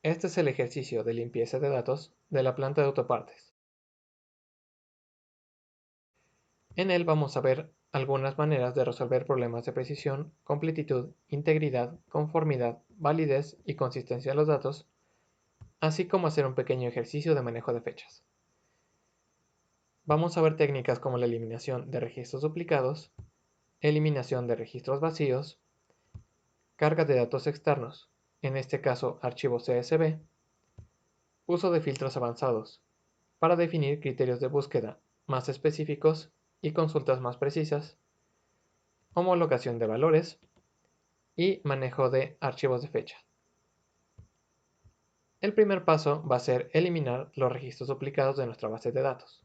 Este es el ejercicio de limpieza de datos de la planta de autopartes. En él vamos a ver algunas maneras de resolver problemas de precisión, completitud, integridad, conformidad, validez y consistencia de los datos, así como hacer un pequeño ejercicio de manejo de fechas. Vamos a ver técnicas como la eliminación de registros duplicados, eliminación de registros vacíos, carga de datos externos, en este caso archivos CSV, uso de filtros avanzados, para definir criterios de búsqueda más específicos y consultas más precisas, homologación de valores y manejo de archivos de fecha. El primer paso va a ser eliminar los registros duplicados de nuestra base de datos.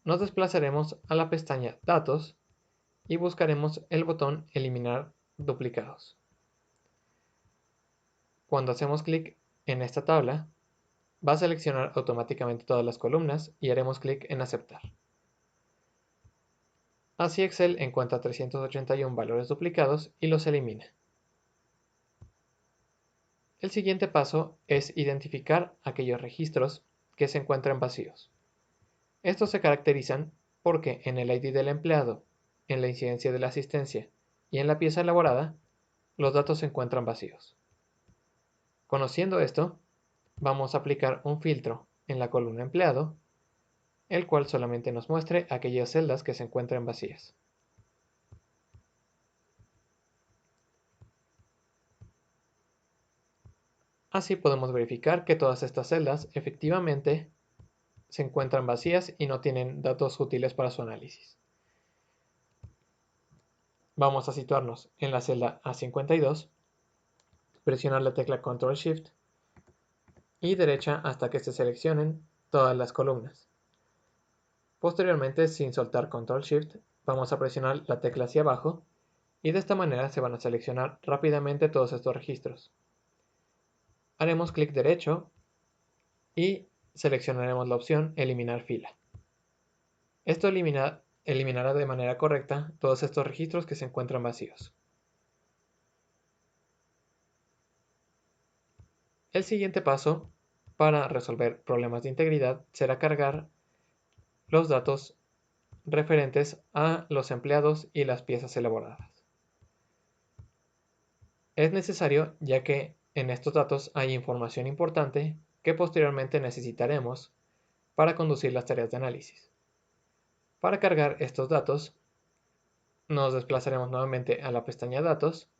Nos desplazaremos a la pestaña Datos y buscaremos el botón Eliminar duplicados. Cuando hacemos clic en esta tabla, va a seleccionar automáticamente todas las columnas y haremos clic en Aceptar. Así Excel encuentra 381 valores duplicados y los elimina. El siguiente paso es identificar aquellos registros que se encuentran vacíos. Estos se caracterizan porque en el ID del empleado, en la incidencia de la asistencia y en la pieza elaborada, los datos se encuentran vacíos. Conociendo esto, vamos a aplicar un filtro en la columna empleado, el cual solamente nos muestre aquellas celdas que se encuentran vacías. Así podemos verificar que todas estas celdas efectivamente se encuentran vacías y no tienen datos útiles para su análisis. Vamos a situarnos en la celda A52, presionar la tecla Ctrl-Shift y derecha hasta que se seleccionen todas las columnas. Posteriormente, sin soltar Ctrl-Shift, vamos a presionar la tecla hacia abajo y de esta manera se van a seleccionar rápidamente todos estos registros. Haremos clic derecho y seleccionaremos la opción Eliminar fila. Esto eliminará de manera correcta todos estos registros que se encuentran vacíos. El siguiente paso para resolver problemas de integridad será cargar los datos referentes a los empleados y las piezas elaboradas. Es necesario ya que en estos datos hay información importante que posteriormente necesitaremos para conducir las tareas de análisis. Para cargar estos datos, nos desplazaremos nuevamente a la pestaña Datos,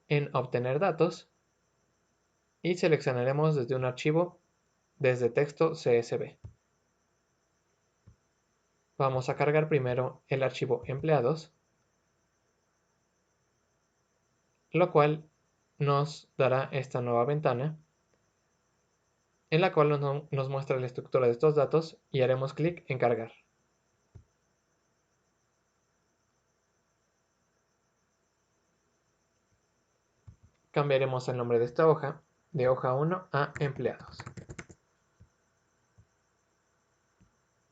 en Obtener datos, y seleccionaremos desde un archivo desde texto CSV. Vamos a cargar primero el archivo empleados, lo cual nos dará esta nueva ventana, en la cual nos muestra la estructura de estos datos y haremos clic en cargar. Cambiaremos el nombre de esta hoja, de hoja 1 a empleados.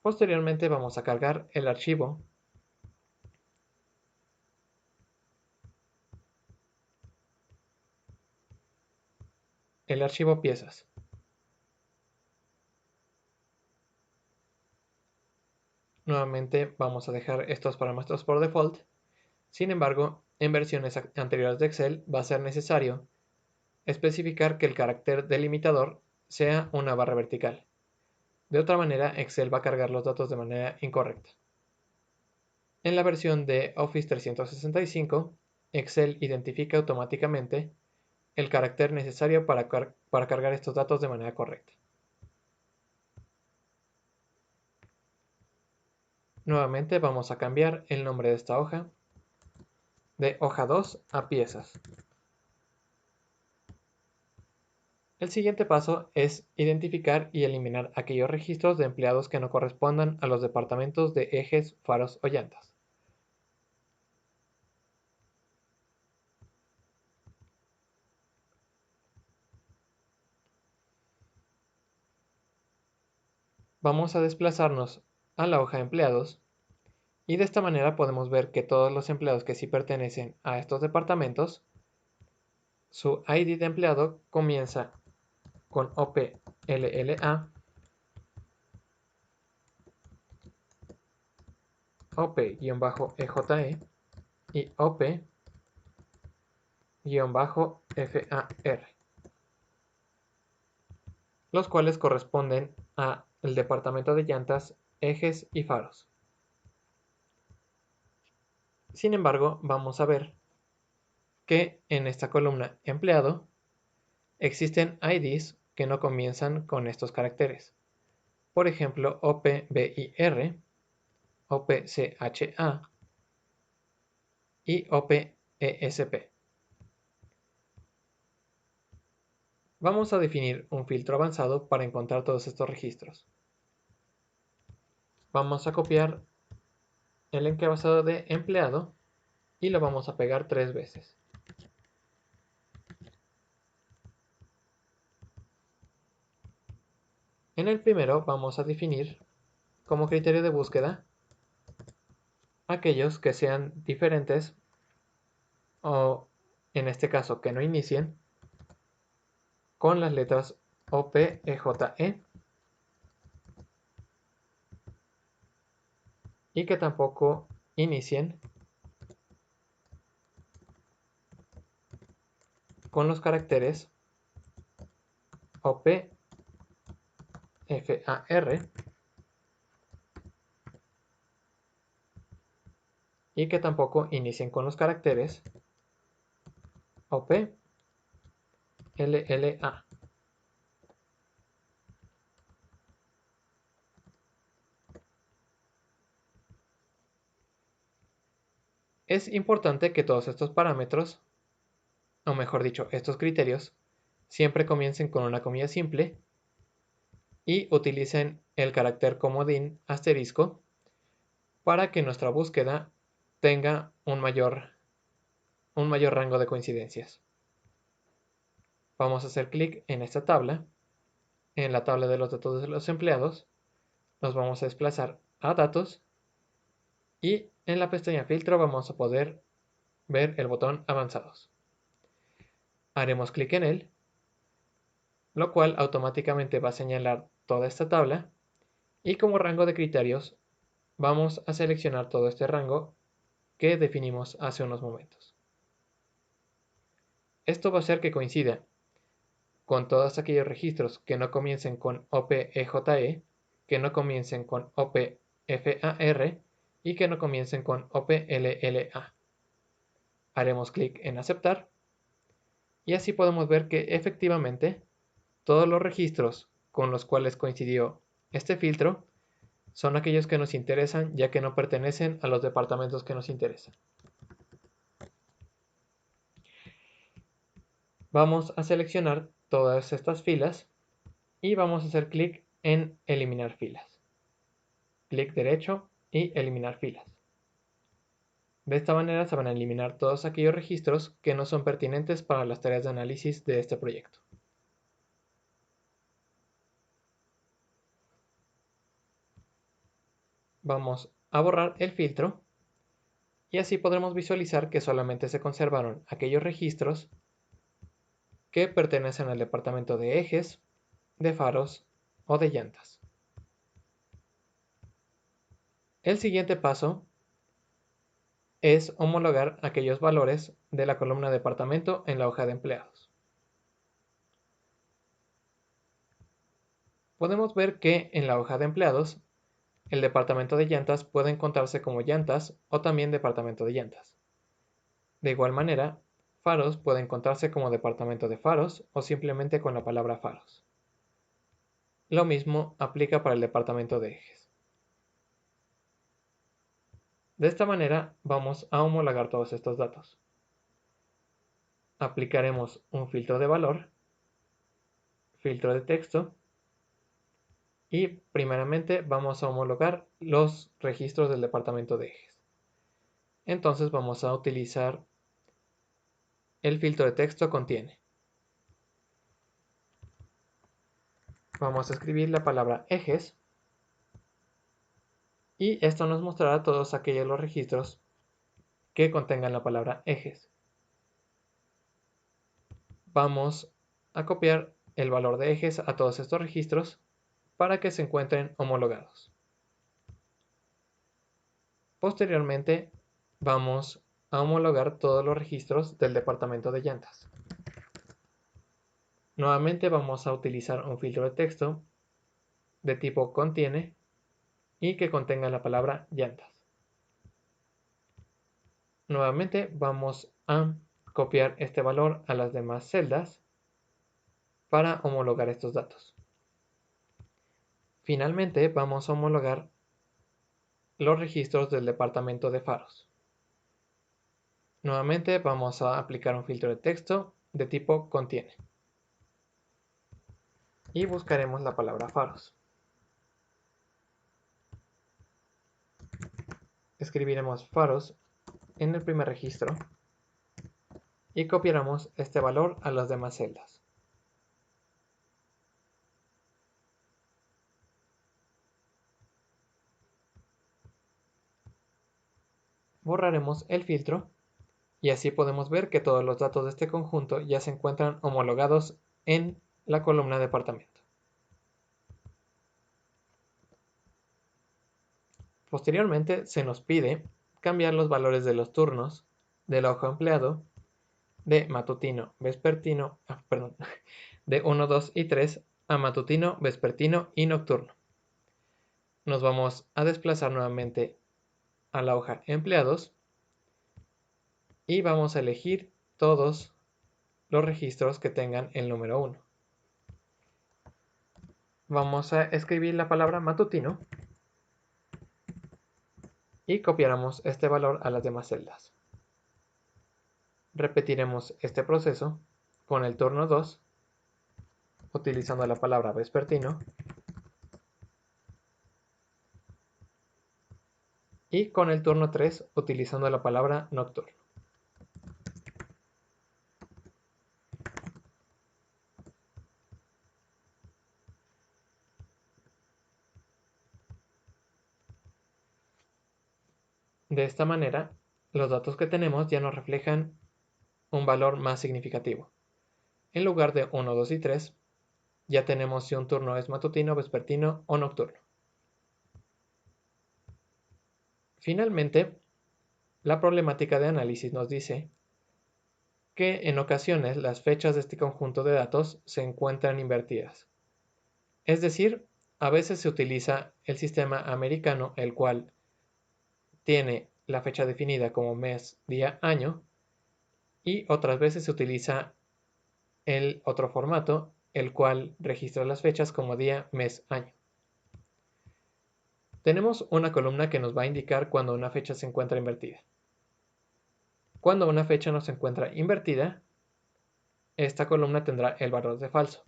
Posteriormente vamos a cargar el archivo piezas. Nuevamente vamos a dejar estos parámetros por default. Sin embargo, en versiones anteriores de Excel va a ser necesario especificar que el carácter delimitador sea una barra vertical. De otra manera, Excel va a cargar los datos de manera incorrecta. En la versión de Office 365, Excel identifica automáticamente el carácter necesario para cargar estos datos de manera correcta. Nuevamente vamos a cambiar el nombre de esta hoja de hoja 2 a piezas. El siguiente paso es identificar y eliminar aquellos registros de empleados que no correspondan a los departamentos de ejes, faros o llantas. Vamos a desplazarnos a la hoja de empleados y de esta manera podemos ver que todos los empleados que sí pertenecen a estos departamentos, su ID de empleado comienza con OP-LLA, OP-EJE y OP-FAR, los cuales corresponden al departamento de llantas, ejes y faros. Sin embargo, vamos a ver que en esta columna empleado existen IDs que no comienzan con estos caracteres. Por ejemplo, OPBIR, OPCHA y OPESP. Vamos a definir un filtro avanzado para encontrar todos estos registros. Vamos a copiar el encabezado de empleado y lo vamos a pegar 3 veces. En el primero vamos a definir como criterio de búsqueda aquellos que sean diferentes o en este caso que no inicien con las letras OPEJE y que tampoco inicien con los caracteres OPFAR y que tampoco inicien con los caracteres OPLLA. Es importante que todos estos parámetros, o mejor dicho, estos criterios, siempre comiencen con una comilla simple y utilicen el carácter comodín asterisco para que nuestra búsqueda tenga un mayor rango de coincidencias. Vamos a hacer clic en esta tabla, en la tabla de los datos de los empleados, nos vamos a desplazar a datos y en la pestaña filtro vamos a poder ver el botón avanzados. Haremos clic en él, lo cual automáticamente va a señalar toda esta tabla y como rango de criterios vamos a seleccionar todo este rango que definimos hace unos momentos. Esto va a hacer que coincida con todos aquellos registros que no comiencen con OPEJE, que no comiencen con OPFAR y que no comiencen con OPLLA. Haremos clic en aceptar y así podemos ver que efectivamente todos los registros con los cuales coincidió este filtro son aquellos que nos interesan ya que no pertenecen a los departamentos que nos interesan. Vamos a seleccionar todas estas filas y vamos a hacer clic en eliminar filas. Clic derecho y eliminar filas. De esta manera se van a eliminar todos aquellos registros que no son pertinentes para las tareas de análisis de este proyecto. Vamos a borrar el filtro y así podremos visualizar que solamente se conservaron aquellos registros que pertenecen al departamento de ejes, de faros o de llantas. El siguiente paso es homologar aquellos valores de la columna departamento en la hoja de empleados. Podemos ver que en la hoja de empleados el departamento de llantas puede encontrarse como llantas o también departamento de llantas. De igual manera, faros puede encontrarse como departamento de faros o simplemente con la palabra faros. Lo mismo aplica para el departamento de ejes. De esta manera vamos a homologar todos estos datos. Aplicaremos un filtro de valor, filtro de texto y primeramente vamos a homologar los registros del departamento de ejes. Entonces vamos a utilizar el filtro de texto contiene. Vamos a escribir la palabra ejes y esto nos mostrará todos aquellos los registros que contengan la palabra ejes. Vamos a copiar el valor de ejes a todos estos registros para que se encuentren homologados. Posteriormente vamos a homologar todos los registros del departamento de llantas. Nuevamente vamos a utilizar un filtro de texto de tipo contiene y que contenga la palabra llantas. Nuevamente vamos a copiar este valor a las demás celdas para homologar estos datos. Finalmente vamos a homologar los registros del departamento de faros. Nuevamente vamos a aplicar un filtro de texto de tipo contiene y buscaremos la palabra faros. Escribiremos faros en el primer registro y copiaremos este valor a las demás celdas. Borraremos el filtro y así podemos ver que todos los datos de este conjunto ya se encuentran homologados en la columna departamento. Posteriormente se nos pide cambiar los valores de los turnos del ojo empleado de matutino, vespertino, de 1, 2 y 3 a matutino, vespertino y nocturno. Nos vamos a desplazar nuevamente a la hoja empleados y vamos a elegir todos los registros que tengan el número 1. Vamos a escribir la palabra matutino y copiaremos este valor a las demás celdas. Repetiremos este proceso con el turno 2, utilizando la palabra vespertino, y con el turno 3, utilizando la palabra nocturno. De esta manera, los datos que tenemos ya nos reflejan un valor más significativo. En lugar de 1, 2 y 3, ya tenemos si un turno es matutino, vespertino o nocturno. Finalmente, la problemática de análisis nos dice que en ocasiones las fechas de este conjunto de datos se encuentran invertidas. Es decir, a veces se utiliza el sistema americano, el cual tiene la fecha definida como mes, día, año, y otras veces se utiliza el otro formato, el cual registra las fechas como día, mes, año. Tenemos una columna que nos va a indicar cuando una fecha se encuentra invertida. Cuando una fecha no se encuentra invertida, esta columna tendrá el valor de falso.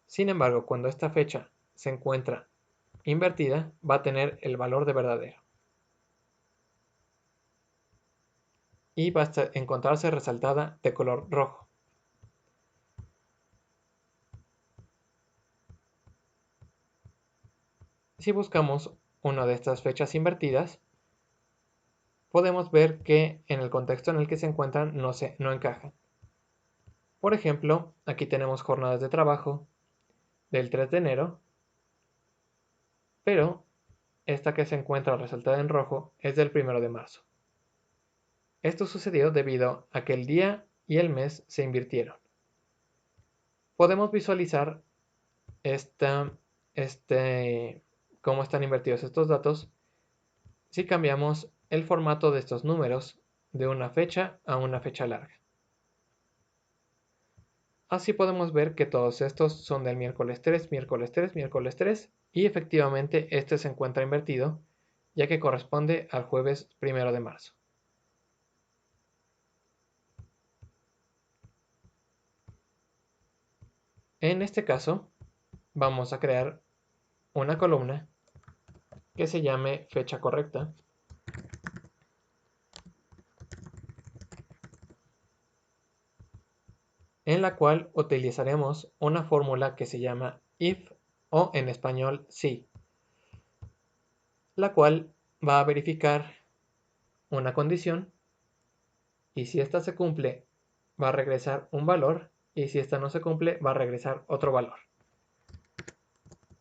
Sin embargo, cuando esta fecha se encuentra invertida, va a tener el valor de verdadero. Y va a encontrarse resaltada de color rojo. Si buscamos una de estas fechas invertidas, podemos ver que en el contexto en el que se encuentran no encajan. Por ejemplo, aquí tenemos jornadas de trabajo del 3 de enero, pero esta que se encuentra resaltada en rojo es del 1 de marzo. Esto sucedió debido a que el día y el mes se invirtieron. Podemos visualizar cómo están invertidos estos datos si cambiamos el formato de estos números de una fecha a una fecha larga. Así podemos ver que todos estos son del miércoles 3, miércoles 3, miércoles 3 y efectivamente este se encuentra invertido ya que corresponde al jueves 1 de marzo. En este caso vamos a crear una columna que se llame fecha correcta en la cual utilizaremos una fórmula que se llama if o en español si, la cual va a verificar una condición y si ésta se cumple va a regresar un valor y si esta no se cumple va a regresar otro valor.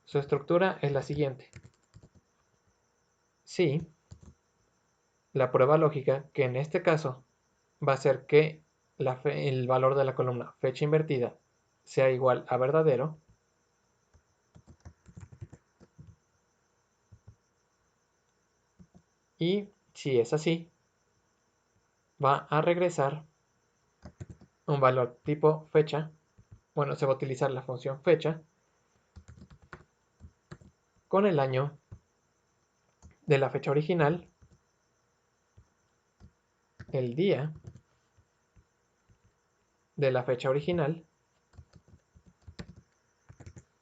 Su estructura es la siguiente. Si la prueba lógica, que en este caso va a ser que el valor de la columna fecha invertida sea igual a verdadero, y si es así, va a regresar un valor tipo fecha. Bueno, se va a utilizar la función fecha con el año de la fecha original, el día de la fecha original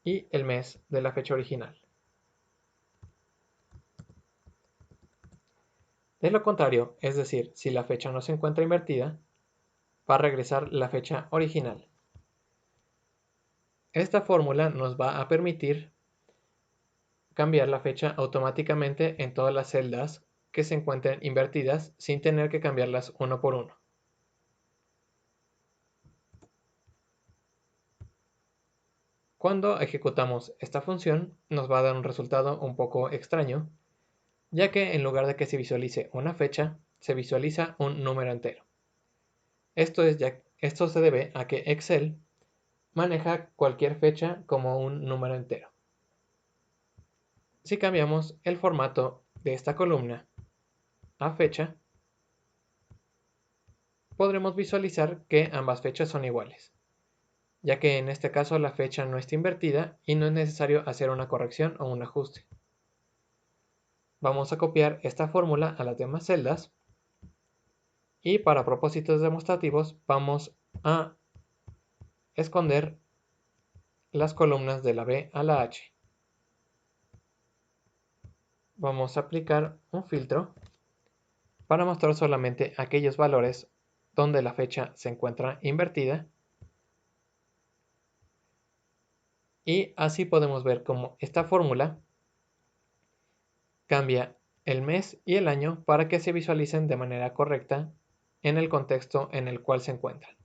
y el mes de la fecha original. De lo contrario, es decir, si la fecha no se encuentra invertida, va a regresar la fecha original. Esta fórmula nos va a permitir cambiar la fecha automáticamente en todas las celdas que se encuentren invertidas sin tener que cambiarlas uno por uno. Cuando ejecutamos esta función nos va a dar un resultado un poco extraño, ya que en lugar de que se visualice una fecha, se visualiza un número entero. Esto se debe a que Excel maneja cualquier fecha como un número entero. Si cambiamos el formato de esta columna a fecha, podremos visualizar que ambas fechas son iguales, ya que en este caso la fecha no está invertida y no es necesario hacer una corrección o un ajuste. Vamos a copiar esta fórmula a las demás celdas y para propósitos demostrativos vamos a esconder las columnas de la B a la H. Vamos a aplicar un filtro para mostrar solamente aquellos valores donde la fecha se encuentra invertida, y así podemos ver cómo esta fórmula cambia el mes y el año para que se visualicen de manera correcta en el contexto en el cual se encuentran.